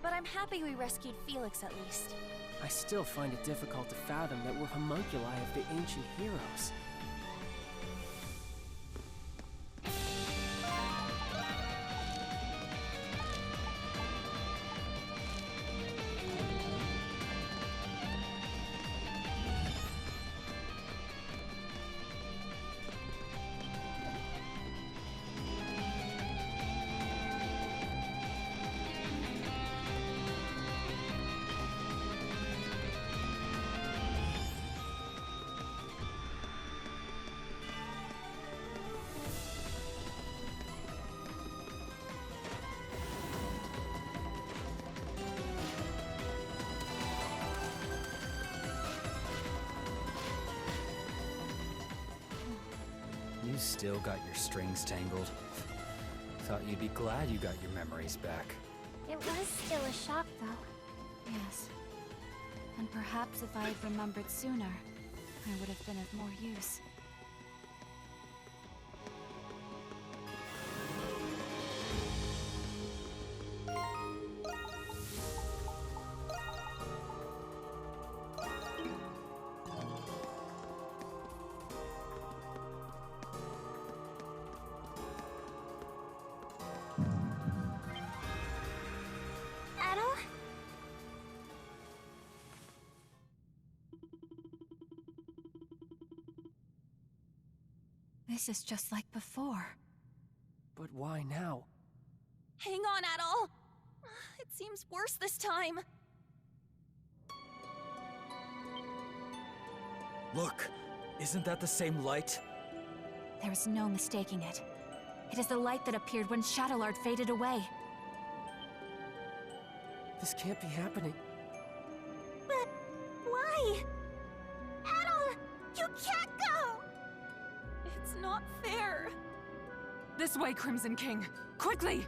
But I'm happy we rescued Felix at least. I still find it difficult to fathom that we're homunculi of the ancient heroes. You still got your strings tangled. Thought you'd be glad you got your memories back. It was still a shock, though. Yes. And perhaps if I had remembered sooner, I would have been of more use. Adol? This is just like before. But why now? Hang on, Adol! It seems worse this time. Look! Isn't that the same light? There is no mistaking it. It is the light that appeared when Shadowlord faded away. This can't be happening. But why? Adol! You can't go! It's not fair. This way, Crimson King! Quickly!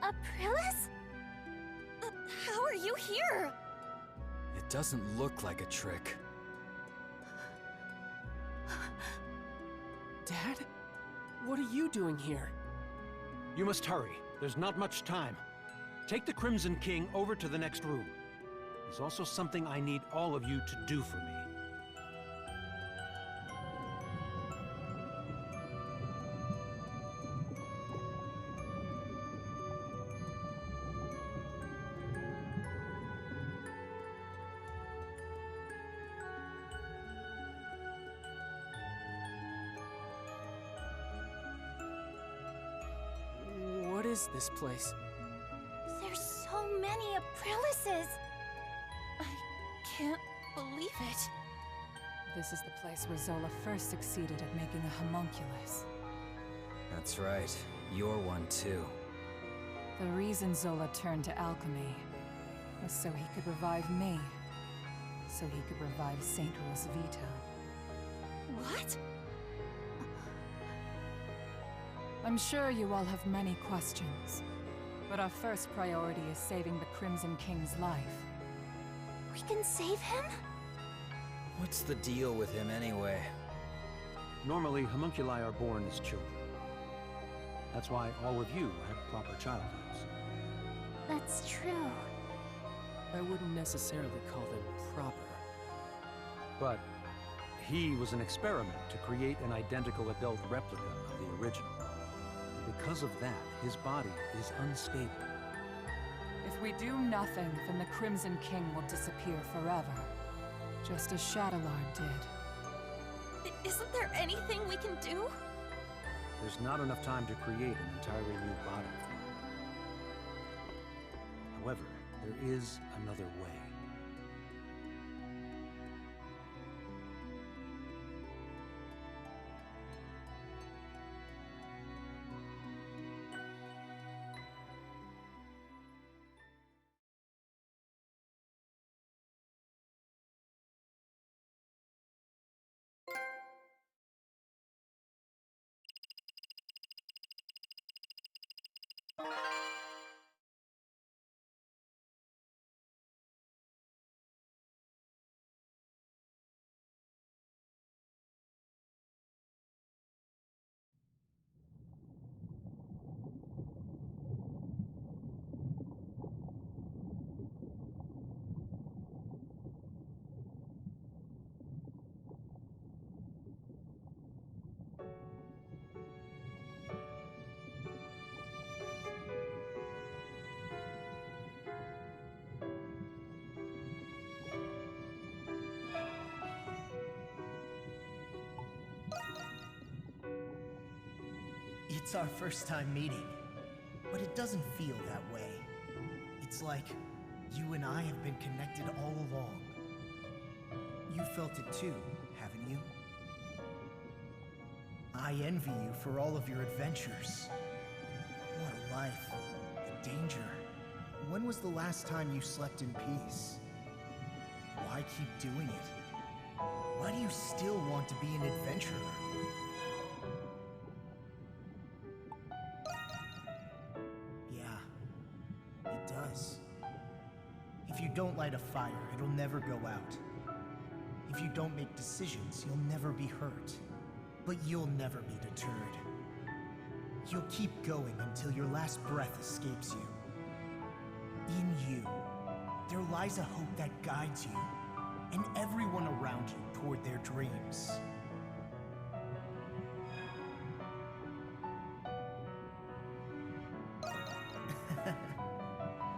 Aprilis? How are you here? It doesn't look like a trick. Dad? What are you doing here? You must hurry. There's not much time. Take the Crimson King over to the next room. There's also something I need all of you to do for me. What is this place? There's so many Aprilises. I can't believe it. This is the place where Zola first succeeded at making a homunculus. That's right. You're one too. The reason Zola turned to alchemy was so he could revive me. So he could revive Saint Rosvita. What? I'm sure you all have many questions, but our first priority is saving the Crimson King's life. We can save him? What's the deal with him anyway? Normally, homunculi are born as children. That's why all of you had proper childhoods. That's true. I wouldn't necessarily call them proper. But he was an experiment to create an identical adult replica of the original. Because of that, his body is unstable. If we do nothing, then the Crimson King will disappear forever. Just as Shadowlord did. Isn't there anything we can do? There's not enough time to create an entirely new body for him. However, there is another way. It's our first time meeting, but it doesn't feel that way. It's like you and I have been connected all along. You felt it too, haven't you? I envy you for all of your adventures. What a life. The danger. When was the last time you slept in peace? Why keep doing it? Why do you still want to be an adventurer? Yeah, it does. If you don't light a fire, it'll never go out. If you don't make decisions, you'll never be hurt. But you'll never be deterred. You'll keep going until your last breath escapes you. In you, there lies a hope that guides you, and everyone around you toward their dreams.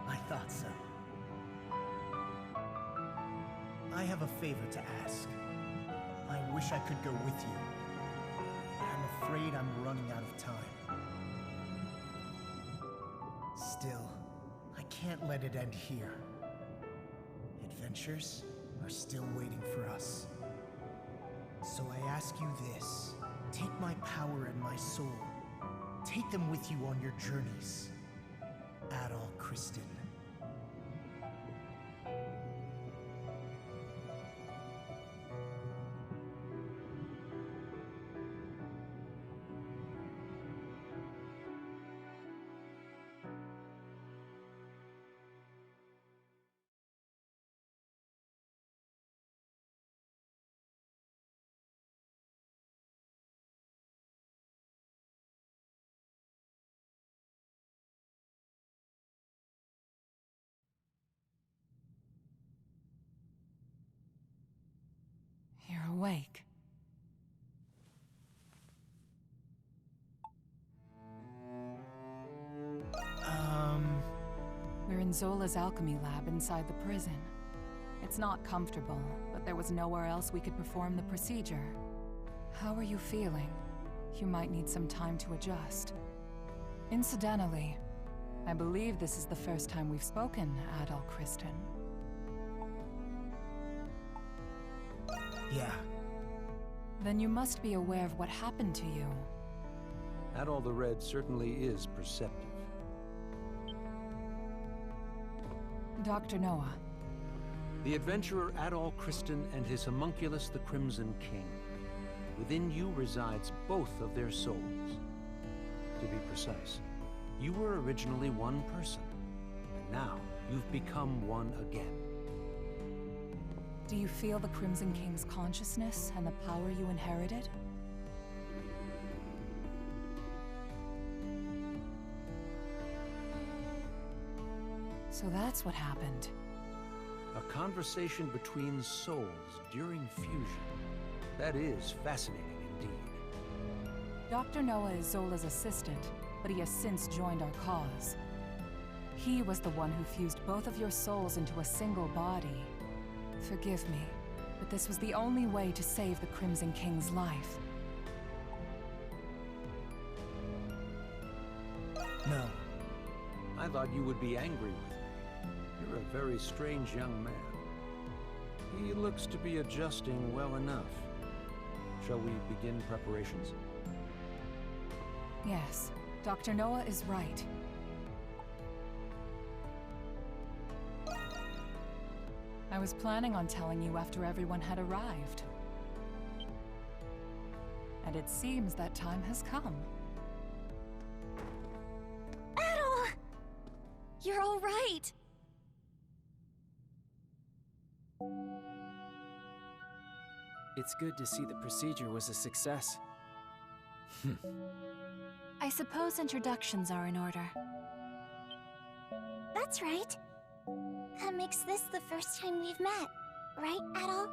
I thought so. I have a favor to ask. I wish I could go with you, but I'm afraid I'm running out of time. Still, I can't let it end here. Adventures are still waiting for us. So I ask you this. Take my power and my soul. Take them with you on your journeys. Adol Kristen. You're awake. We're in Zola's alchemy lab inside the prison. It's not comfortable, but there was nowhere else we could perform the procedure. How are you feeling? You might need some time to adjust. Incidentally, I believe this is the first time we've spoken, Adol Kristen. Yeah. Then you must be aware of what happened to you. Adol the Red certainly is perceptive. Dr. Noah. The adventurer Adol Kristen and his homunculus, the Crimson King. Within you resides both of their souls. To be precise, you were originally one person, and now you've become one again. Do you feel the Crimson King's consciousness and the power you inherited? So that's what happened. A conversation between souls during fusion. That is fascinating indeed. Dr. Noah is Zola's assistant, but he has since joined our cause. He was the one who fused both of your souls into a single body. Forgive me, but this was the only way to save the Crimson King's life. No. I thought you would be angry with me. You're a very strange young man. He looks to be adjusting well enough. Shall we begin preparations? Yes, Dr. Noah is right. I was planning on telling you after everyone had arrived. And it seems that time has come. Adol! You're all right! It's good to see the procedure was a success. I suppose introductions are in order. That's right. That makes this the first time we've met, right, Adol?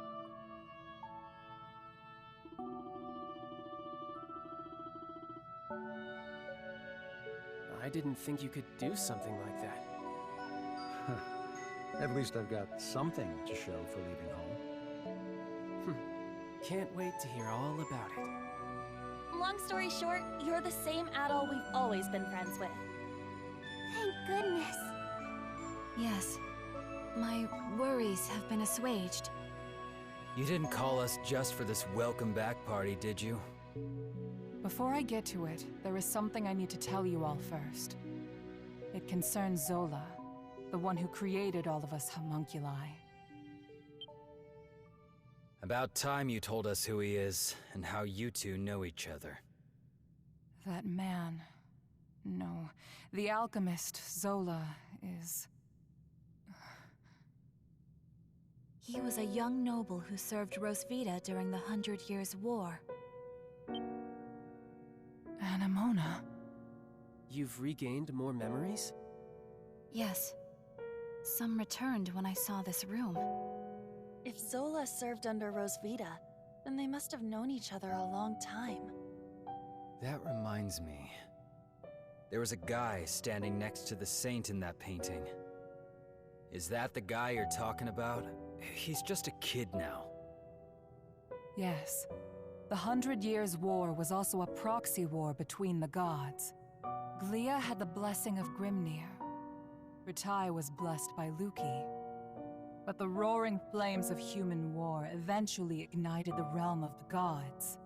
I didn't think you could do something like that. At least I've got something to show for leaving home. Can't wait to hear all about it. Long story short, you're the same Adol we've always been friends with. Thank goodness. Yes. My worries have been assuaged. You didn't call us just for this welcome back party, did you? Before I get to it, there is something I need to tell you all first. It concerns Zola, the one who created all of us homunculi. About time you told us who he is, and how you two know each other. That man... No, the alchemist, Zola, is... He was a young noble who served Rosvita during the 100 Years' War. Anemona. You've regained more memories? Yes. Some returned when I saw this room. If Zola served under Rosvita, then they must have known each other a long time. That reminds me. There was a guy standing next to the saint in that painting. Is that the guy you're talking about? He's just a kid now. Yes. The 100 Years' War was also a proxy war between the gods. Glia had the blessing of Grimnir. Ritai was blessed by Luki. But the roaring flames of human war eventually ignited the realm of the gods.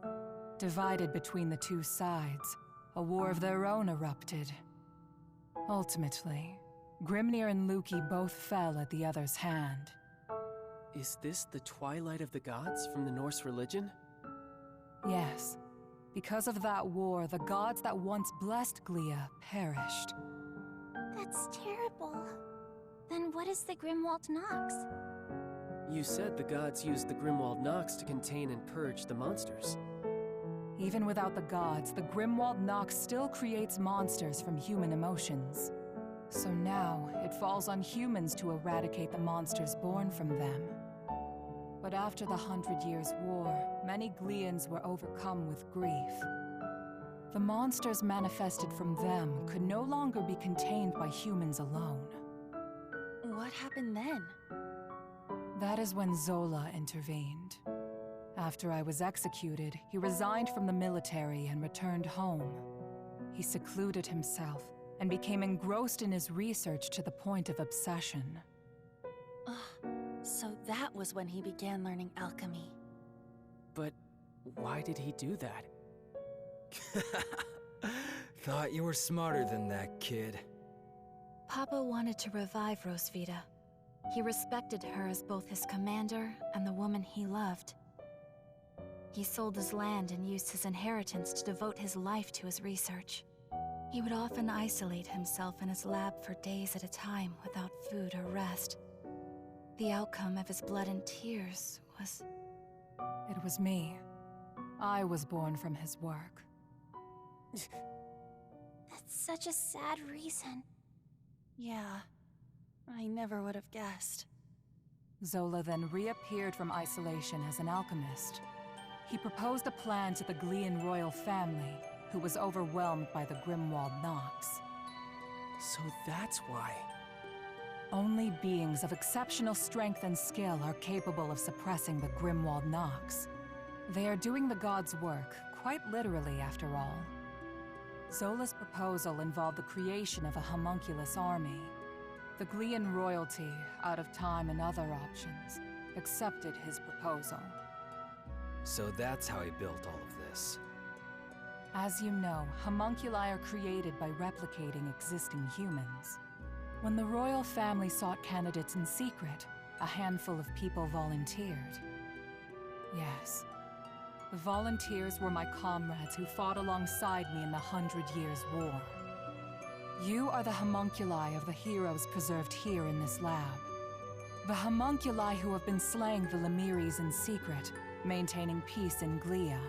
Divided between the two sides, a war of their own erupted. Ultimately, Grimnir and Luki both fell at the other's hand. Is this the Twilight of the Gods from the Norse religion? Yes. Because of that war, the gods that once blessed Glia perished. That's terrible. Then what is the Grimwald Nox? You said the gods used the Grimwald Nox to contain and purge the monsters. Even without the gods, the Grimwald Nox still creates monsters from human emotions. So now, it falls on humans to eradicate the monsters born from them. But after the 100 Years' War, many Glians were overcome with grief. The monsters manifested from them could no longer be contained by humans alone. What happened then? That is when Zola intervened. After I was executed, he resigned from the military and returned home. He secluded himself and became engrossed in his research to the point of obsession. So that was when he began learning alchemy. But why did he do that? Thought you were smarter than that, kid. Papa wanted to revive Rosvita. He respected her as both his commander and the woman he loved. He sold his land and used his inheritance to devote his life to his research. He would often isolate himself in his lab for days at a time without food or rest. The outcome of his blood and tears was... It was me. I was born from his work. That's such a sad reason. Yeah, I never would have guessed. Zola then reappeared from isolation as an alchemist. He proposed a plan to the Glian royal family, who was overwhelmed by the Grimwald Nox. So that's why. Only beings of exceptional strength and skill are capable of suppressing the Grimwald Nox. They are doing the gods' work, quite literally after all. Zola's proposal involved the creation of a homunculus army. The Glian royalty, out of time and other options, accepted his proposal. So that's how he built all of this. As you know, homunculi are created by replicating existing humans. When the royal family sought candidates in secret, a handful of people volunteered. Yes. The volunteers were my comrades who fought alongside me in the 100 Years' War. You are the homunculi of the heroes preserved here in this lab. The homunculi who have been slaying the Lemiris in secret, maintaining peace in Glia.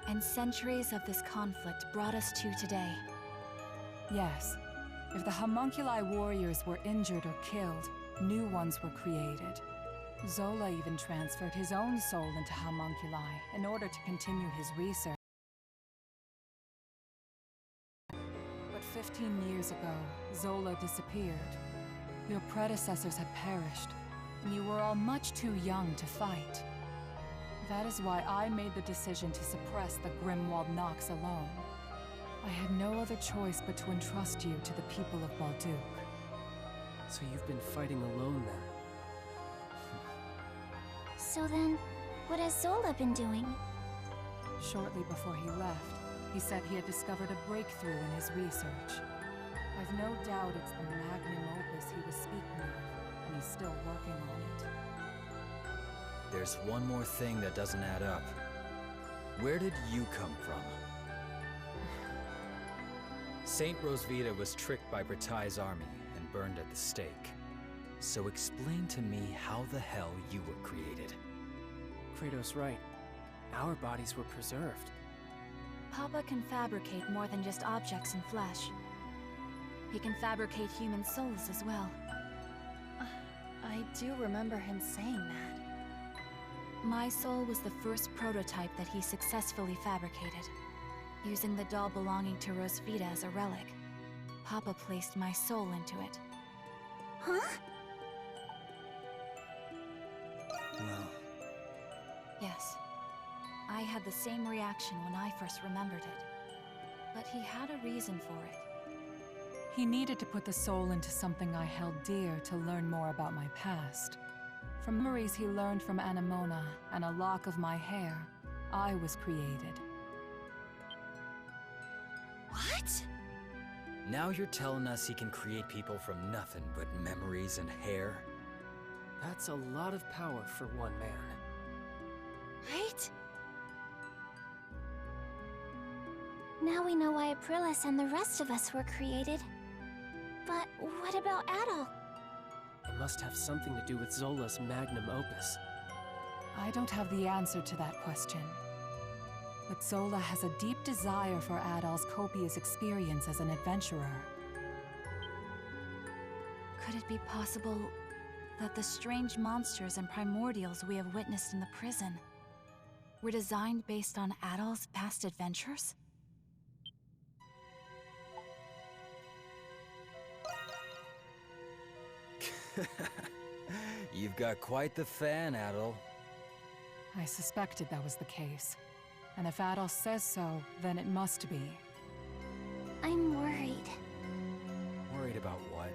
And centuries of this conflict brought us to today. Yes. If the homunculi warriors were injured or killed, new ones were created. Zola even transferred his own soul into homunculi in order to continue his research. But 15 years ago, Zola disappeared. Your predecessors had perished, and you were all much too young to fight. That is why I made the decision to suppress the Grimwald Nox alone. I had no other choice but to entrust you to the people of Balduq. So you've been fighting alone then? So then, what has Zola been doing? Shortly before he left, he said he had discovered a breakthrough in his research. I've no doubt it's the magnum opus he was speaking of, and he's still working on it. There's one more thing that doesn't add up. Where did you come from? Saint Rosvita was tricked by Bratai's army and burned at the stake. So explain to me how the hell you were created. Kratos' right. Our bodies were preserved. Papa can fabricate more than just objects and flesh. He can fabricate human souls as well. I do remember him saying that. My soul was the first prototype that he successfully fabricated. Using the doll belonging to Rosvita as a relic, Papa placed my soul into it. Huh? Well, Yes. I had the same reaction when I first remembered it. But he had a reason for it. He needed to put the soul into something I held dear to learn more about my past. From memories he learned from Anemona and a lock of my hair, I was created. What? Now you're telling us he can create people from nothing but memories and hair? That's a lot of power for one man. Right? Now we know why Aprilis and the rest of us were created. But what about Adol? It must have something to do with Zola's magnum opus. I don't have the answer to that question. But Zola has a deep desire for Adol's copious experience as an adventurer. Could it be possible that the strange monsters and primordials we have witnessed in the prison were designed based on Adol's past adventures? You've got quite the fan, Adol. I suspected that was the case. And if Adol says so, then it must be. I'm worried. Worried about what?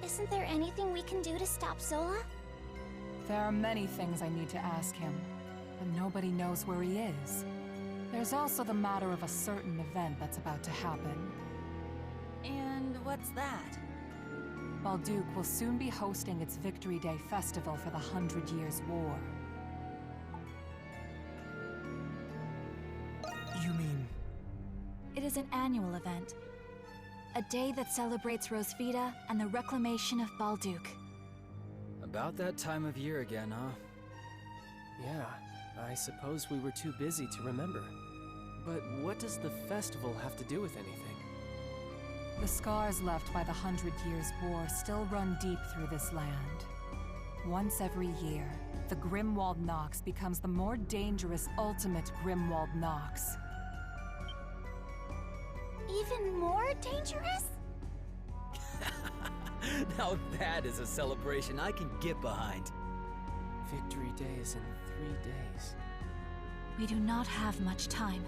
Isn't there anything we can do to stop Zola? There are many things I need to ask him, but nobody knows where he is. There's also the matter of a certain event that's about to happen. And what's that? Balduq will soon be hosting its Victory Day festival for the 100 Years' War. you mean... It is an annual event. A day that celebrates Rosvita and the reclamation of Balduq. About that time of year again, huh? Yeah, I suppose we were too busy to remember. But what does the festival have to do with anything? The scars left by the 100 Years' War still run deep through this land. Once every year, the Grimwald Nox becomes the more dangerous ultimate Grimwald Nox. Even more dangerous? Now that is a celebration I can get behind. Victory Day is in 3 days. We do not have much time.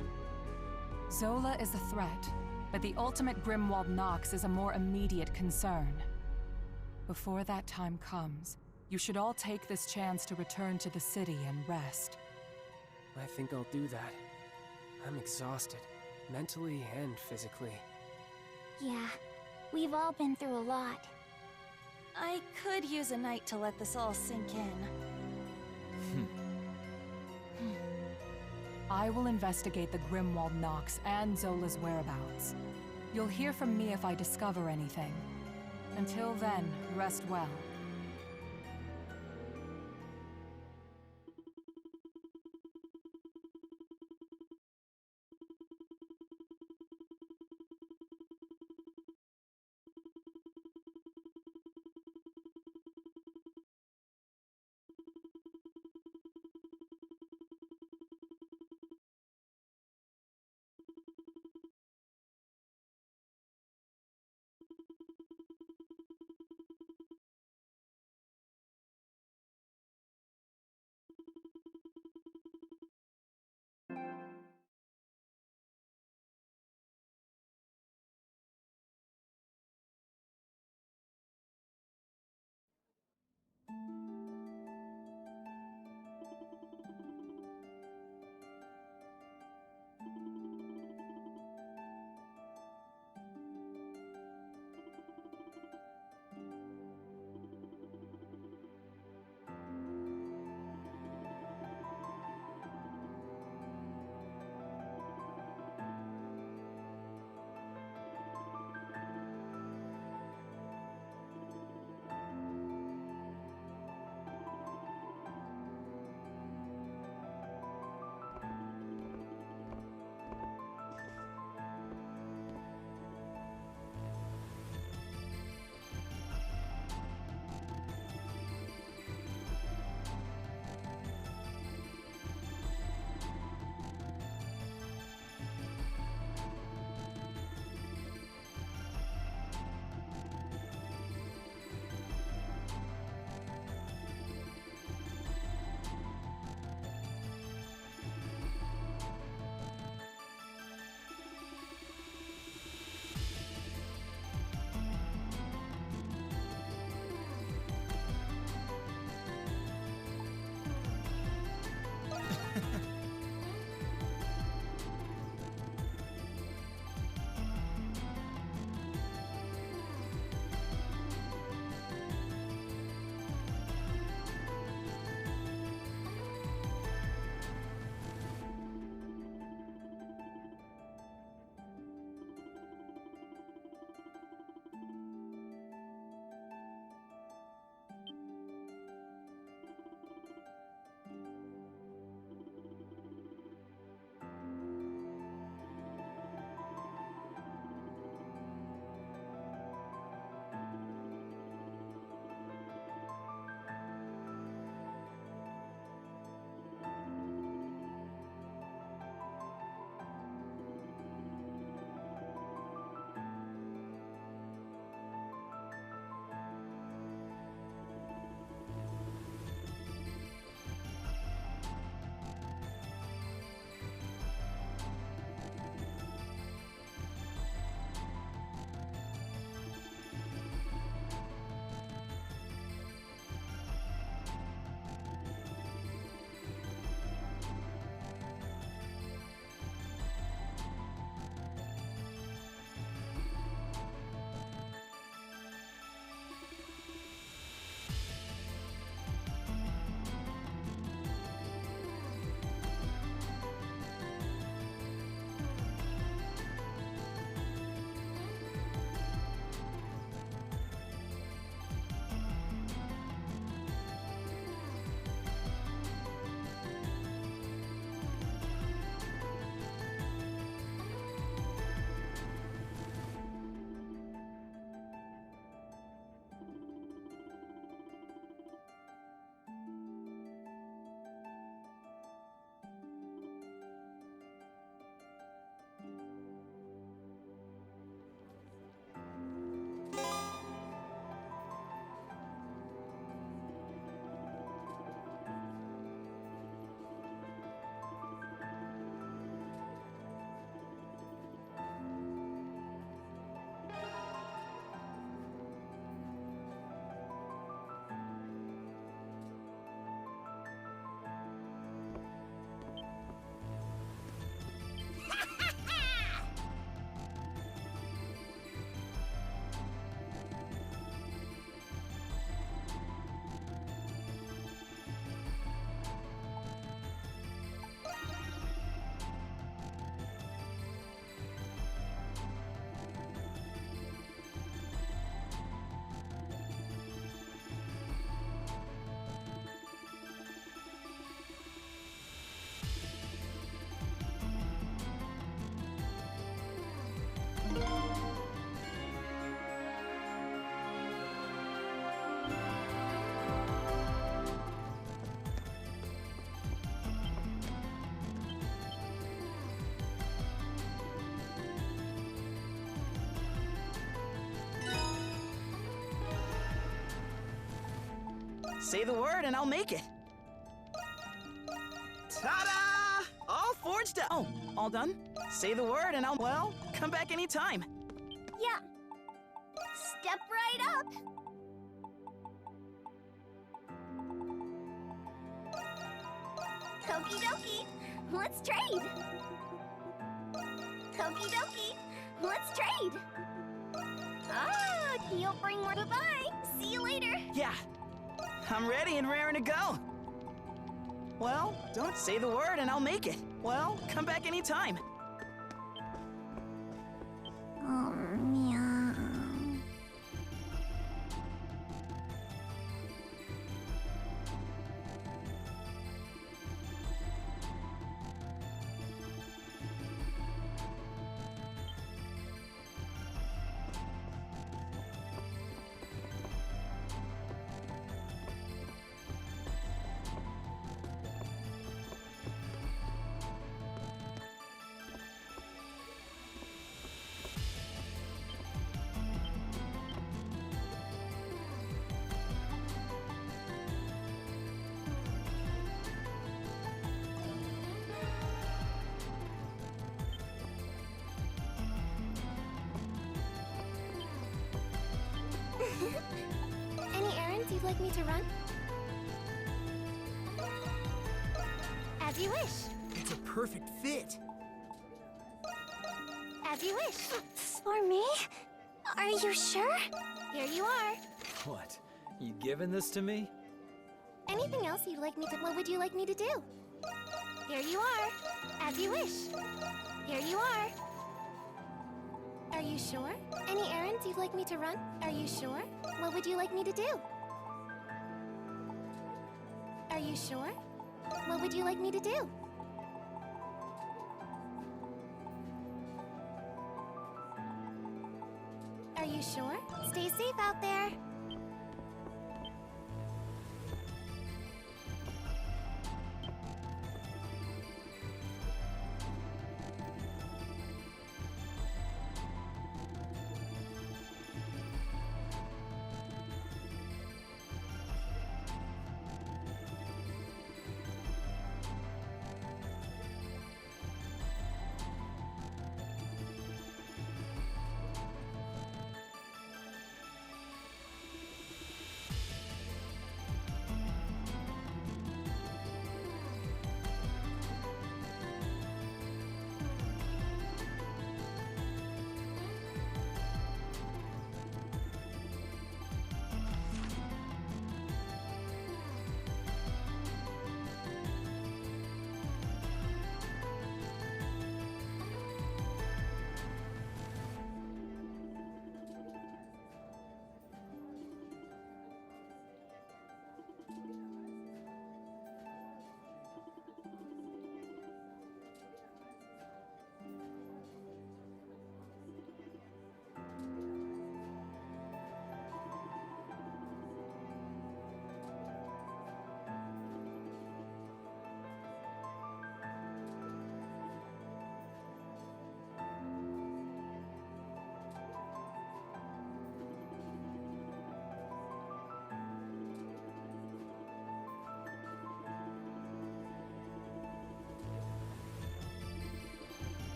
Zola is a threat, but the ultimate Grimwald Nox is a more immediate concern. Before that time comes, you should all take this chance to return to the city and rest. I think I'll do that. I'm exhausted, mentally and physically. Yeah, we've all been through a lot. I could use a night to let this all sink in. I will investigate the Grimwald Nox and Zola's whereabouts. You'll hear from me if I discover anything. Until then, rest well. say the word and I'll make it. Ta-da! All forged up. Oh, all done? Say the word and I'll, well, come back anytime. Yeah. Step right up. Okie dokie, let's trade. Okie dokie, let's trade. Ah, you'll bring more. Bye-bye. See you later. Yeah, I'm ready and raring to go. Well, don't say the word and I'll make it. Well, come back anytime. Oh, meow. Any errands you'd like me to run? As you wish. It's a perfect fit. As you wish. For me? Are you sure? Here you are. What? You giving this to me? Anything else you'd like me to... What would you like me to do? Here you are. As you wish. Here you are. Are you sure? Any errands you'd like me to run? Are you sure? What would you like me to do? Are you sure? What would you like me to do? Are you sure? Stay safe out there.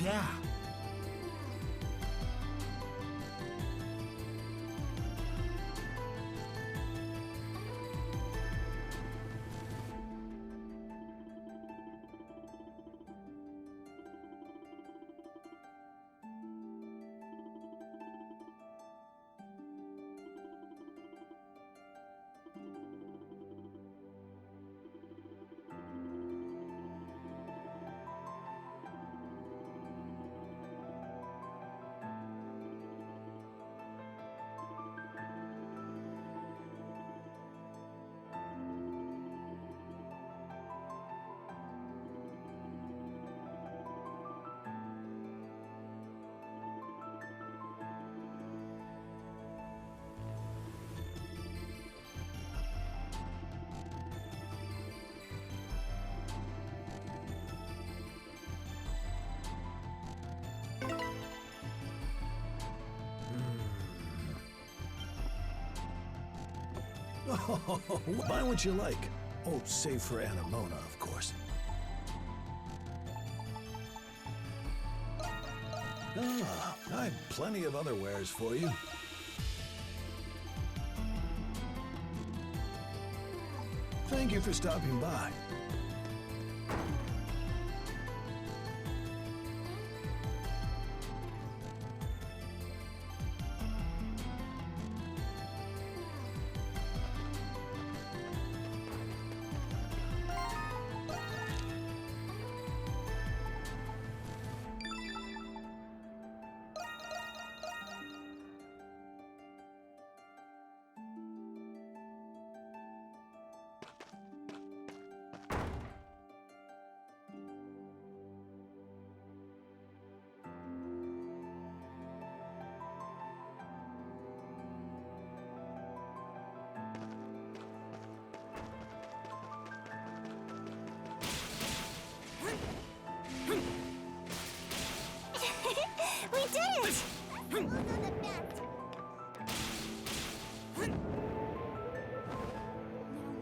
Yeah. Oh, buy what you like. Oh, save for Anemona, of course. Ah, I've plenty of other wares for you. Thank you for stopping by. We did it!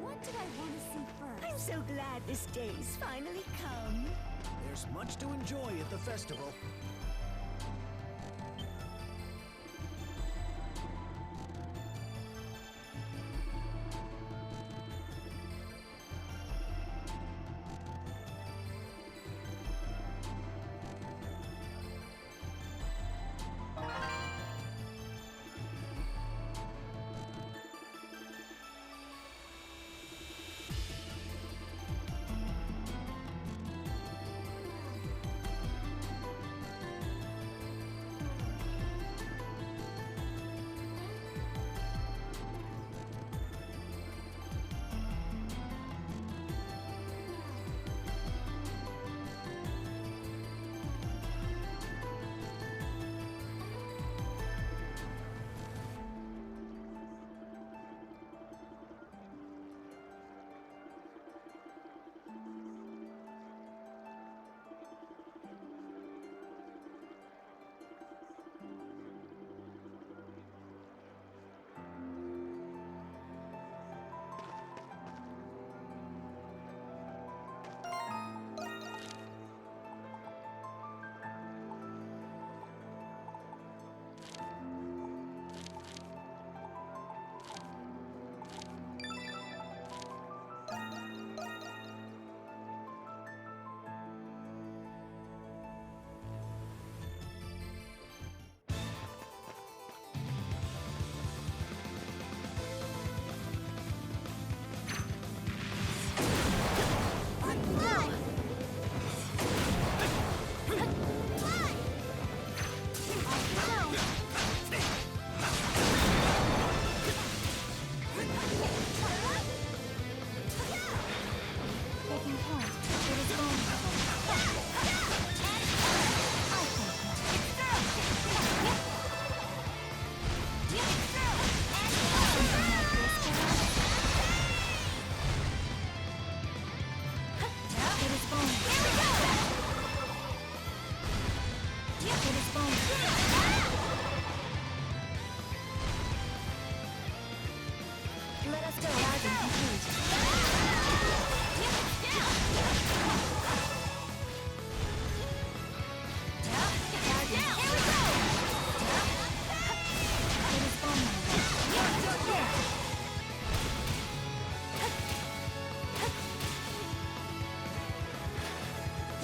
What do I want to see first? I'm so glad this day's finally come. There's much to enjoy at the festival.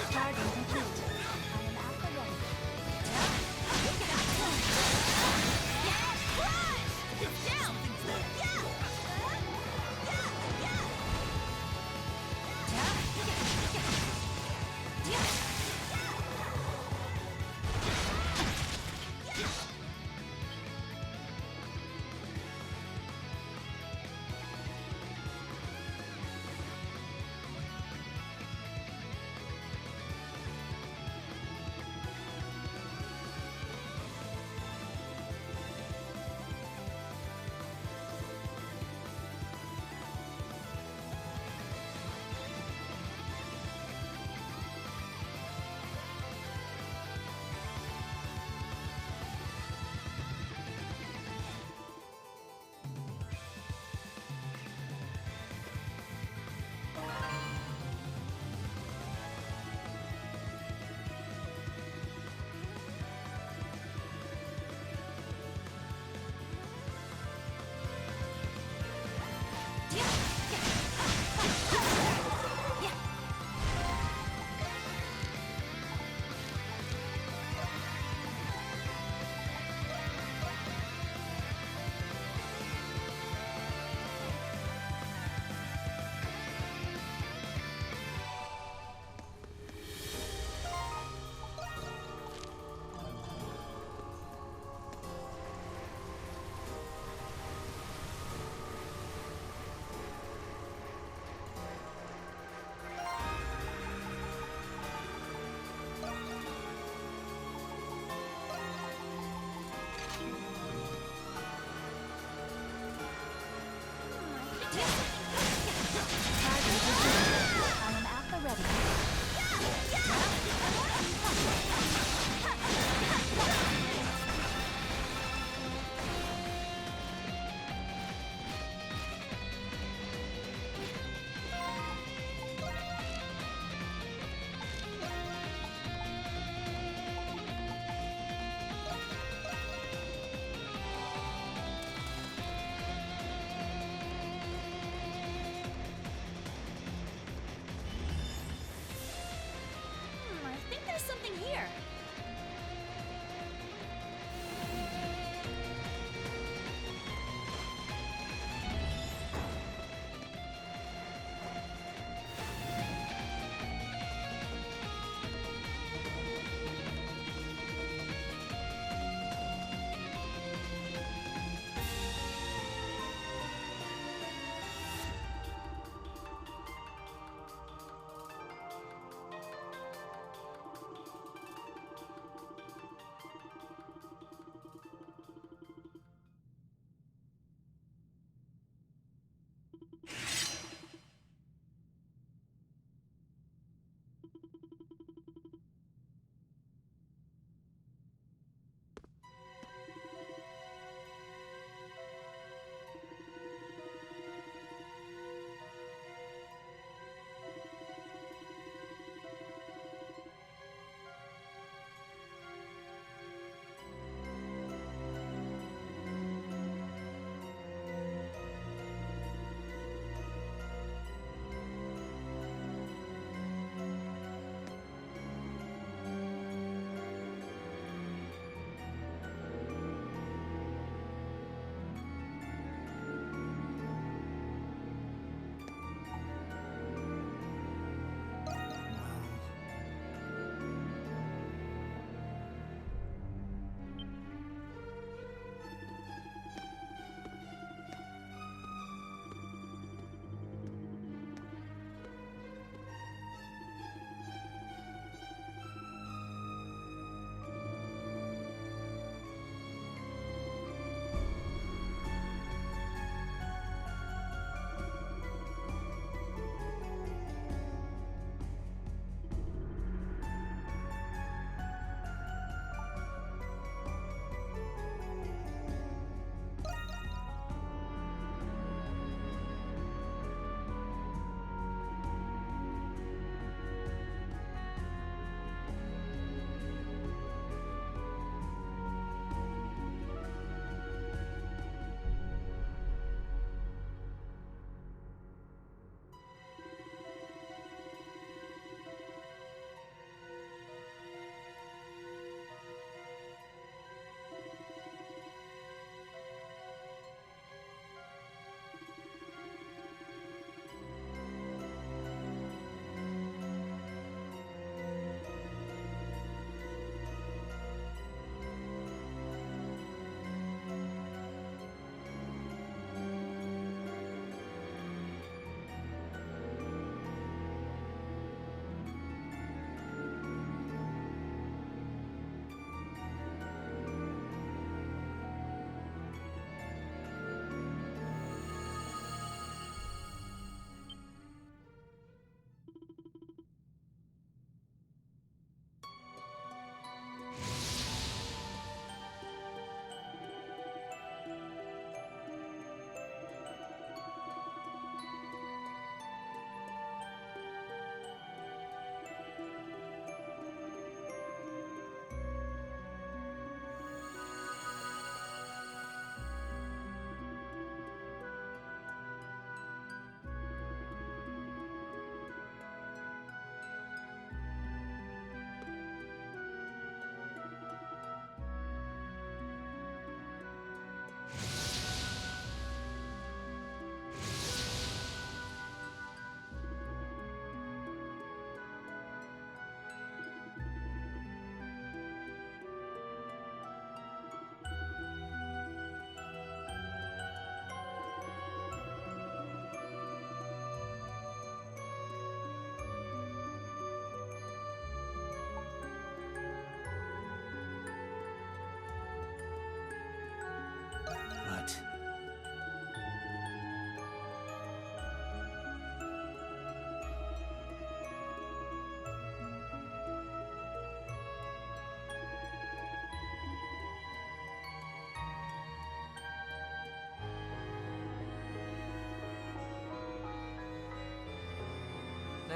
Charging complete. I am at the ready. Down!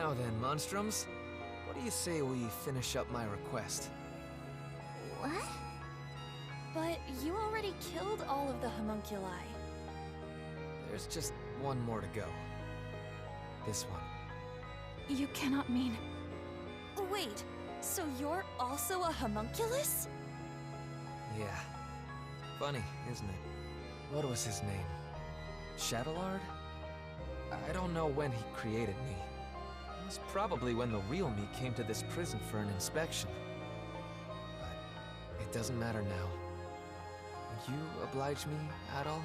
Now then, Monstrums, what do you say we finish up my request? What? But you already killed all of the homunculi. There's just one more to go. This one. You cannot mean... Wait, so you're also a homunculus? Yeah. Funny, isn't it? What was his name? Shadowlard? I don't know when he created me. It was probably when the real me came to this prison for an inspection. But it doesn't matter now. Would you oblige me, Adol?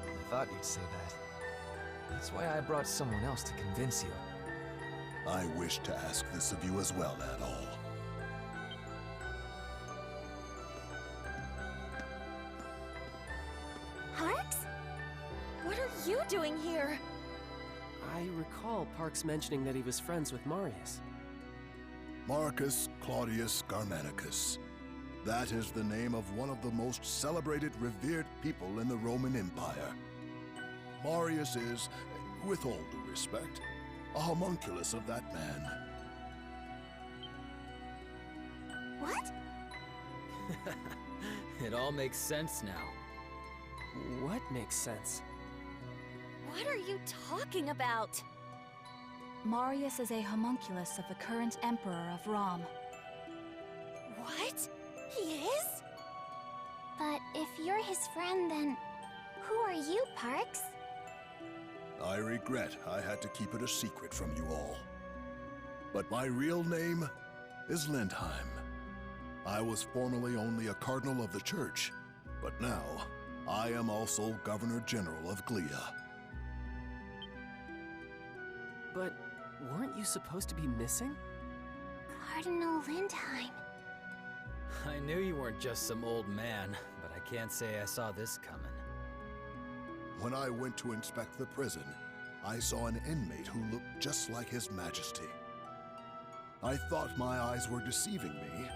I thought you'd say that. That's why I brought someone else to convince you. I wish to ask this of you as well, Adol. Parks? What are you doing here? I recall Parks mentioning that he was friends with Marius. Marcus Claudius Germanicus. That is the name of one of the most celebrated, revered people in the Roman Empire. Marius is, with all due respect, a homunculus of that man. What? It all makes sense now. What makes sense? What are you talking about? Marius is a homunculus of the current Emperor of Rom. What? He is? But if you're his friend, then who are you, Parks? I regret I had to keep it a secret from you all. But my real name is Lindheim. I was formerly only a cardinal of the church, but now I am also Governor General of Glea. But weren't you supposed to be missing? Cardinal Lindheim. I knew you weren't just some old man, but I can't say I saw this coming. When I went to inspect the prison, I saw an inmate who looked just like His Majesty. I thought my eyes were deceiving me,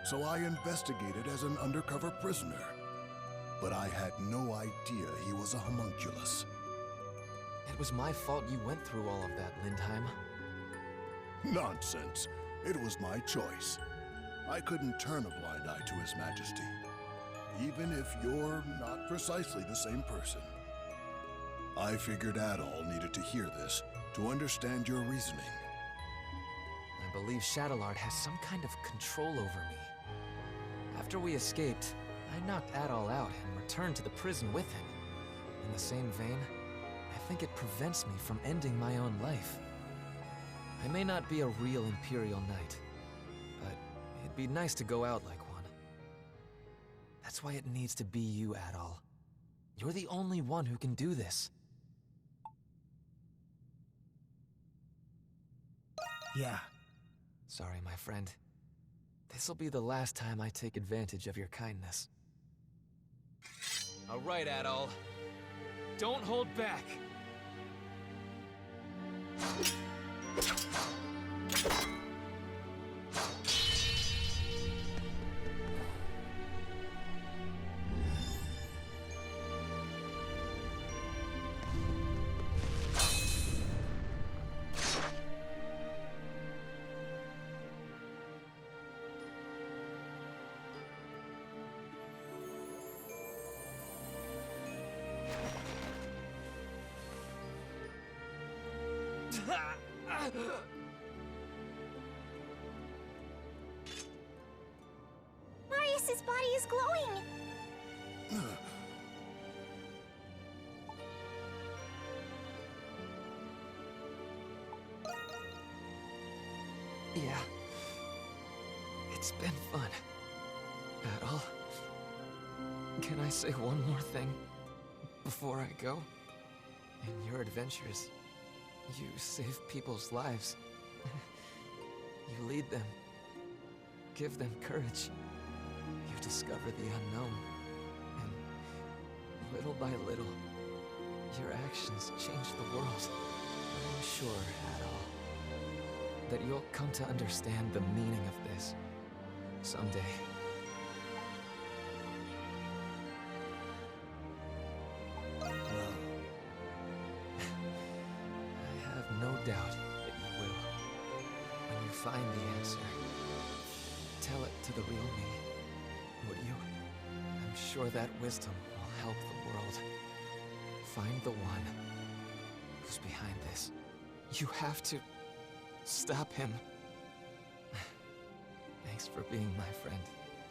so I investigated as an undercover prisoner. But I had no idea he was a homunculus. It was my fault you went through all of that, Lindheim. Nonsense. It was my choice. I couldn't turn a blind eye to His Majesty, even if you're not precisely the same person. I figured Adol needed to hear this to understand your reasoning. I believe Shadowlard has some kind of control over me. After we escaped, I knocked Adol out and returned to the prison with him. In the same vein, I think it prevents me from ending my own life. I may not be a real Imperial Knight, but it'd be nice to go out like one. That's why it needs to be you, Adol. You're the only one who can do this. Yeah. Sorry, my friend. This'll be the last time I take advantage of your kindness. All right, Adol. Don't hold back. Marius's body is glowing! Yeah. It's been fun. Adol, can I say one more thing before I go? In your adventures, you save people's lives. You lead them, give them courage. You discover the unknown, and little by little, your actions change the world. I'm sure, Adol, that you'll come to understand the meaning of this someday. Well, doubt that you will. When you find the answer, tell it to the real me, would you? I'm sure that wisdom will help the world. Find the one who's behind this. You have to stop him. Thanks for being my friend,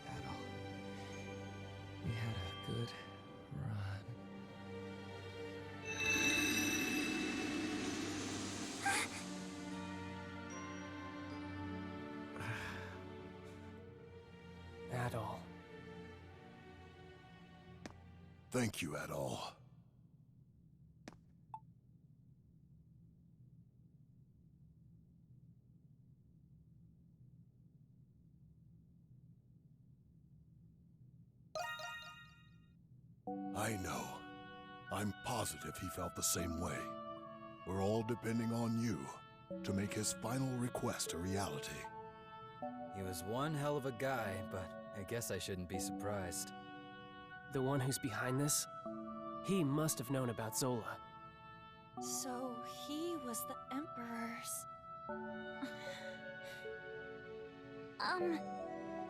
Adol. We had a good run. Adol. Thank you, Adol. I know. I'm positive he felt the same way. We're all depending on you to make his final request a reality. He was one hell of a guy, but I guess I shouldn't be surprised. The one who's behind this? He must have known about Zola. So he was the Emperor's...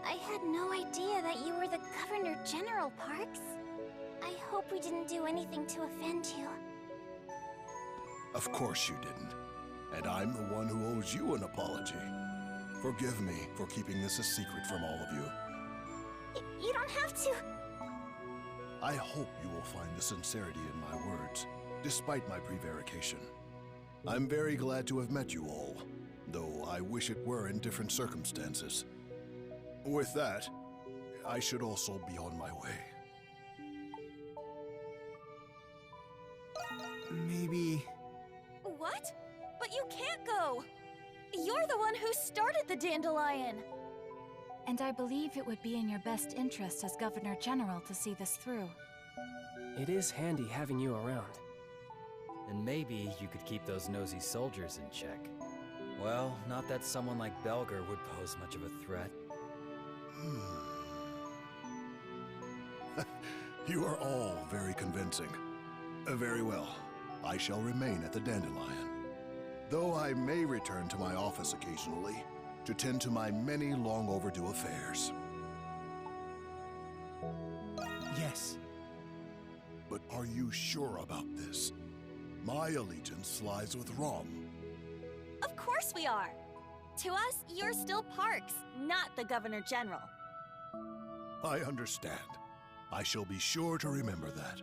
I had no idea that you were the Governor General, Parks. I hope we didn't do anything to offend you. Of course you didn't. And I'm the one who owes you an apology. Forgive me for keeping this a secret from all of you. You don't have to. I hope you will find the sincerity in my words, despite my prevarication. I'm very glad to have met you all, though I wish it were in different circumstances. With that, I should also be on my way. Maybe... What? But you can't go! You're the one who started the Dandelion! And I believe it would be in your best interest as Governor General to see this through. It is handy having you around. And maybe you could keep those nosy soldiers in check. Well, not that someone like Belger would pose much of a threat. You are all very convincing. Very well. I shall remain at the Dandelion. Though I may return to my office occasionally to tend to my many long overdue affairs. Yes. But are you sure about this? My allegiance lies with Rom. Of course we are! To us, you're still Parks, not the Governor General. I understand. I shall be sure to remember that.